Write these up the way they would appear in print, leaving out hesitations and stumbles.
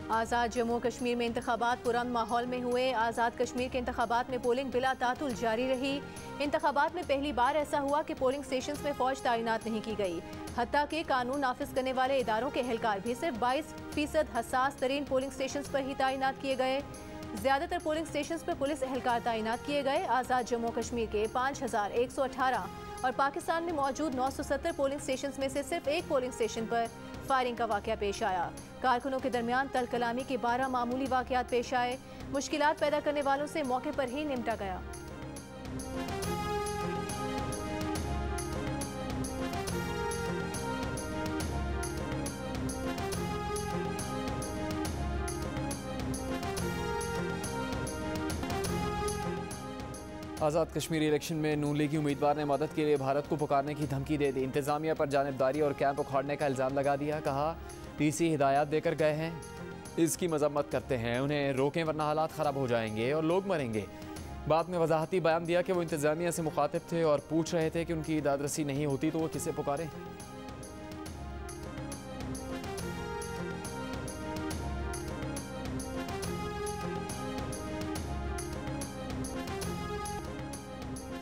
आज़ाद जम्मू कश्मीर में इंतखाबात पुरअमन माहौल में हुए। आज़ाद कश्मीर के इंतखाबात में पोलिंग बिला तातुल जारी रही। इंतखाबात में पहली बार ऐसा हुआ कि पोलिंग स्टेशन में फौज तैनात नहीं की गई। हत्ता के कानून नाफिज करने वाले इदारों के एहलकार भी सिर्फ 22% हसास तरीन पोलिंग स्टेशन पर ही तैनात किए गए। ज्यादातर पोलिंग स्टेशन पर पुलिस एहलकार तैनात किए गए। आज़ाद जम्मू कश्मीर के 5118 और पाकिस्तान में मौजूद 970 पोलिंग स्टेशन में से सिर्फ एक पोलिंग स्टेशन पर फायरिंग का वाकया पेश आया। कारकुनों के दरमियान तल कलामी के 12 मामूली वाकयात पेश आए। मुश्किलात पैदा करने वालों से मौके पर ही निपटा गया। आज़ाद कश्मीर इलेक्शन में नून लीगी उम्मीदवार ने मदद के लिए भारत को पुकारने की धमकी दे दी। इंतजामिया पर जानिबदारी और कैंप उखाड़ने का इल्ज़ाम लगा दिया। कहा पीसी हिदायत देकर गए हैं, इसकी मजम्मत करते हैं, उन्हें रोकें वरना हालात ख़राब हो जाएंगे और लोग मरेंगे। बाद में वजाहती बयान दिया कि वो इंतजामिया से मुखातिब थे और पूछ रहे थे कि उनकी दादरसी नहीं होती तो वो किसे पुकारें।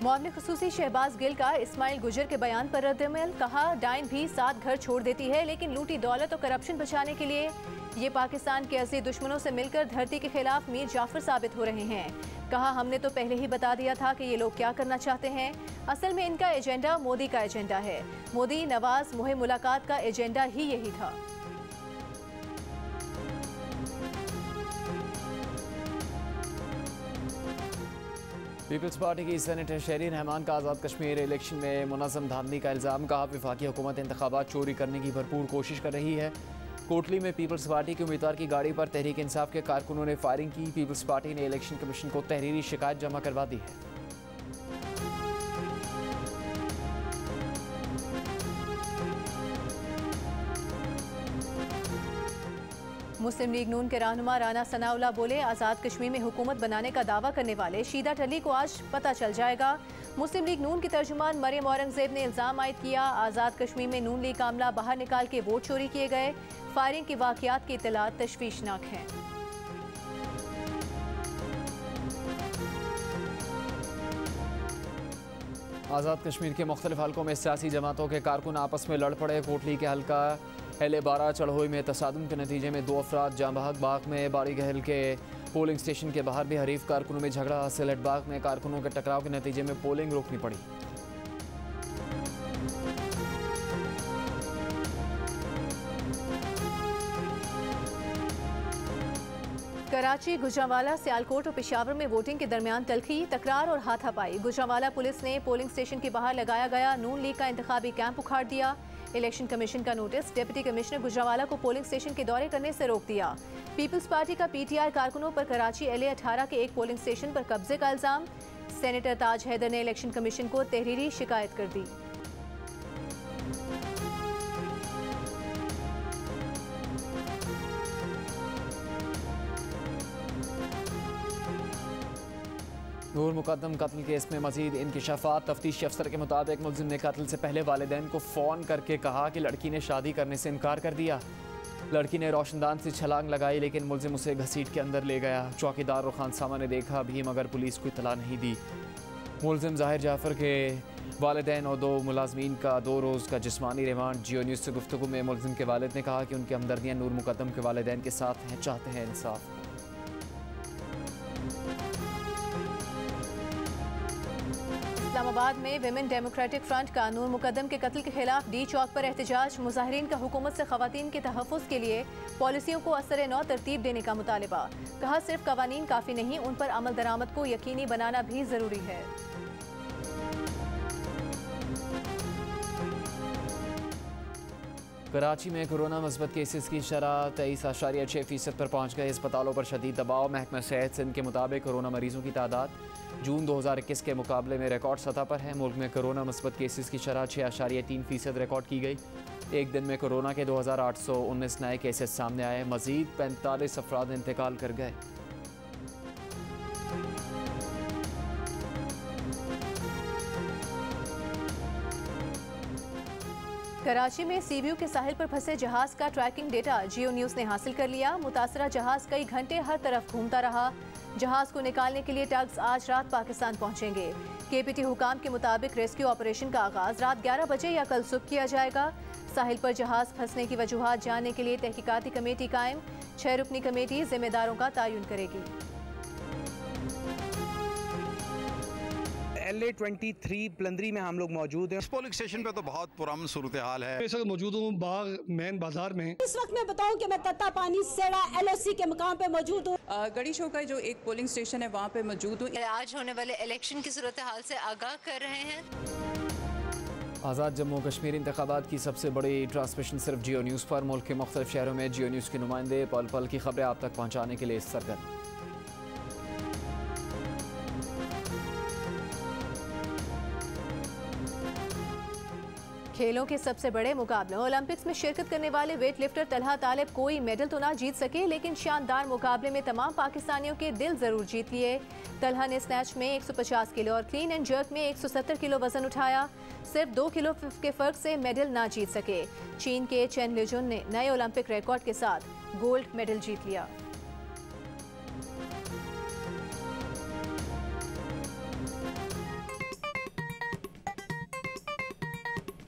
मौलवी खुसूसी शहबाज गिल का इस्माइल गुजर के बयान पर रद्दअमल। कहा डाइन भी 7 घर छोड़ देती है लेकिन लूटी दौलत और करप्शन बचाने के लिए ये पाकिस्तान के असली दुश्मनों से मिलकर धरती के खिलाफ मीर जाफर साबित हो रहे हैं। कहा हमने तो पहले ही बता दिया था कि ये लोग क्या करना चाहते हैं। असल में इनका एजेंडा मोदी का एजेंडा है। मोदी नवाज मुहिम मुलाकात का एजेंडा ही यही था। पीपल्स पार्टी की सेनेटर शरीन रहमान का आज़ाद कश्मीर इलेक्शन में मुनज़्ज़म धांधली का इल्ज़ाम। कहा वफाकी हुकूमत इंतखाबात चोरी करने की भरपूर कोशिश कर रही है। कोटली में पीपल्स पार्टी के उम्मीदवार की गाड़ी पर तहरीक इंसाफ के कारकुनों ने फायरिंग की। पीपल्स पार्टी ने इलेक्शन कमीशन को तहरीरी शिकायत जमा करवा दी है। मुस्लिम लीग नून के रहनुमा राना सनाउल्लाह बोले आज़ाद कश्मीर में हुकूमत बनाने का दावा करने वाले शीदा टली को आज पता चल जाएगा। मुस्लिम लीग नून की तर्जुमान मरियम औरंगजेब ने इल्ज़ाम आयद किया आज़ाद कश्मीर में नून लीग का अमला बाहर निकाल के वोट चोरी किए गए। फायरिंग की वाक़यात की इत्तला तशवीशनाक है। आज़ाद कश्मीर के मुख्तलिफ हलकों में सियासी जमातों के कारकुन आपस में लड़ पड़े। कोटली के हल्का L12 चढ़ोई में तसादुम के नतीजे में 2 अफराद जांबहक। बाग में बाड़ी गहल के पोलिंग स्टेशन के बाहर भी हरीफ कारकुनों में झगड़ा। सिलट बाग में कारकुनों के टकराव के नतीजे में पोलिंग रोकनी पड़ी। कराची, गुजरांवाला, सियालकोट और पेशावर में वोटिंग के दरमियान तलखी, तकरार और हाथापाई। गुजरांवाला पुलिस ने पोलिंग स्टेशन के बाहर लगाया गया नून लीग का इंतखाबी कैंप उखाड़ दिया। इलेक्शन कमीशन का नोटिस। डिप्टी कमिश्नर गुजरांवाला को पोलिंग स्टेशन के दौरे करने से रोक दिया। पीपल्स पार्टी का PTI कारकुनों पर कराची LA18 के एक पोलिंग स्टेशन पर कब्जे का इल्जाम। सेनेटर ताज हैदर ने इलेक्शन कमीशन को तहरीरी शिकायत कर दी। नूर मुकद्दम कत्ल केस में मजीद इंकिशाफात। तफ्तीशी अफसर के मुताबिक मुलजिम ने कत्ल से पहले वालिदैन को फ़ोन करके कहा कि लड़की ने शादी करने से इनकार कर दिया। लड़की ने रोशनदान से छलांग लगाई लेकिन मुलजिम उसे घसीट के अंदर ले गया। चौकीदार और खानसामा ने देखा भी मगर पुलिस को इतला नहीं दी। मुलजिम ज़ाहिर जाफ़र के वालिदैन और 2 मुलाजमीन का 2 रोज़ का जिस्मानी रिमांड। जियो न्यूज़ से गुफ्तगू में मुलजिम के वालिद ने कहा कि उनकी हमदर्दियाँ नूर मुकद्दम के वालिदैन के साथ हैं, चाहते हैं इंसाफ। इस्लामाबाद में विमेन डेमोक्रेटिक फ्रंट का नूर मुकद्दम के कत्ल के खिलाफ D चौक पर एहतजाज। मुजाहिरीन का हुकूमत से खवातीन के तहफ़्फ़ुज़ के लिए पॉलिसियों को असर नौ तरतीब देने का मुतालिबा। कहा सिर्फ कवानीन काफ़ी नहीं, उन पर अमल दरामद को यकीनी बनाना भी ज़रूरी है। कराची में कोरोना मस्बत केसेस की शरह 23.6% पर पहुँच गए। अस्पतालों पर शदीद दबाव। महकमा सेहत सिंध के मुताबिक कोरोना मरीजों की तादाद जून 2021 के मुकाबले में रिकॉर्ड सतह पर है। मुल्क में कोरोना मस्बत केसेस की शरह 6.3% रिकॉर्ड की गई। एक दिन में कोरोना के 2819 नए केसेस सामने आए। मजीद 45 अफराद इंतकाल कर गए। कराची में सीव्यू के साहिल पर फंसे जहाज का ट्रैकिंग डेटा जियो न्यूज ने हासिल कर लिया। मुतासरा जहाज कई घंटे हर तरफ घूमता रहा। जहाज को निकालने के लिए टग्स आज रात पाकिस्तान पहुंचेंगे। केपीटी हुकाम के मुताबिक रेस्क्यू ऑपरेशन का आगाज रात 11 बजे या कल सुबह किया जाएगा। साहिल पर जहाज फंसने की वजूहात जानने के लिए तहकीकाती कमेटी कायम। 6 रुकनी कमेटी जिम्मेदारों का तयन करेगी। LA-23 पलंदरी में हम लोग मौजूद हैं। इस पोलिंग स्टेशन पे तो बहुत पुरअमन सूरत हाल है। इस वक्त मौजूद हूँ बाग मेन बाजार में। इस वक्त मैं बताऊं कि मैं तत्ता पानी सेड़ा LOC के मकाम पे मौजूद हूँ। गड़ी शो का जो एक पोलिंग स्टेशन है वहाँ पे मौजूद हूँ। आज होने वाले इलेक्शन की सूरत हाल से आगाह कर रहे हैं। आज़ाद जम्मू कश्मीर इंतखाबात की सबसे बड़ी ट्रांसमिशन सिर्फ जियो न्यूज़ पर। मुल्क के मुख्तलिफ शहरों में जियो न्यूज़ के नुमाइंदे पल पल की खबरें आप तक पहुँचाने के लिए सरगर्म। खेलों के सबसे बड़े मुकाबले ओलंपिक्स में शिरकत करने वाले वेट लिफ्टर तलहा तालिब कोई मेडल तो ना जीत सके, लेकिन शानदार मुकाबले में तमाम पाकिस्तानियों के दिल जरूर जीत लिए। तलहा ने स्नैच में 150 किलो और क्लीन एंड जर्क में 170 किलो वजन उठाया। सिर्फ 2 किलो के फर्क से मेडल ना जीत सके। चीन के चेन लिजुन ने नए ओलंपिक रिकॉर्ड के साथ गोल्ड मेडल जीत लिया।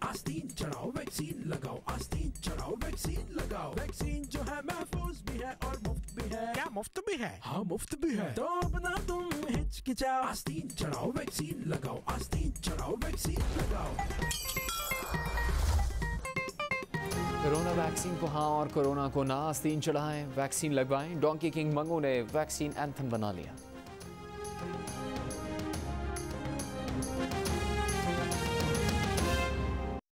आस्तीन चढ़ाओ वैक्सीन लगाओ, आस्तीन चढ़ाओ वैक्सीन लगाओ। वैक्सीन जो है महफूज भी है और मुफ्त भी है। क्या मुफ्त भी है? हाँ मुफ्त भी है। तो अपना तुम हिचकिचाओ, आस्तीन चढ़ाओ वैक्सीन लगाओ, आस्तीन चढ़ाओ वैक्सीन लगाओ। कोरोना वैक्सीन को हाँ और कोरोना को ना, आस्तीन चढ़ाएं, वैक्सीन लगवाएं। डोंकी किंग मंगू ने वैक्सीन एंथम बना लिया।